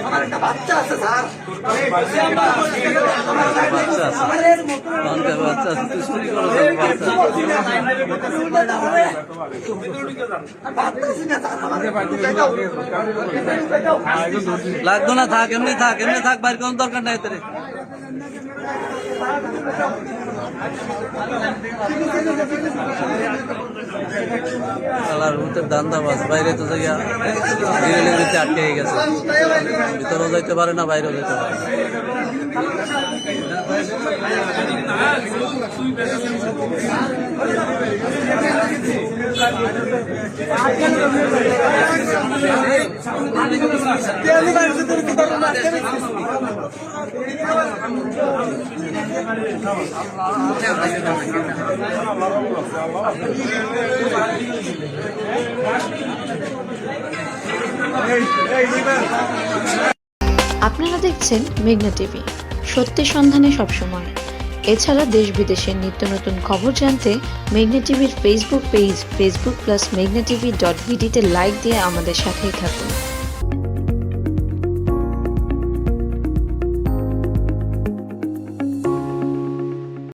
আমার একটা বাচ্চা আছে স্যার, লাগতো না, থাক এমনি থাক, এমনি থাক, বাইর কোন দরকার নাই তোর। দান্দাবাজ বাইরে তো যাইয়া ভিতরে আটকে গেছে, ভিতরেও যাইতে পারে না, বাইরেও যেতে পারে না। আপনারা দেখছেন মেঘনা টিভি, সত্যি সন্ধানে সবসময়। এছাড়া দেশ বিদেশের নিত্য নতুন খবর জানতে মেঘনা টিভির ফেসবুক পেজ facebook+meghna tv.bd তে লাইক দিয়ে আমাদের সাথেই থাকুন।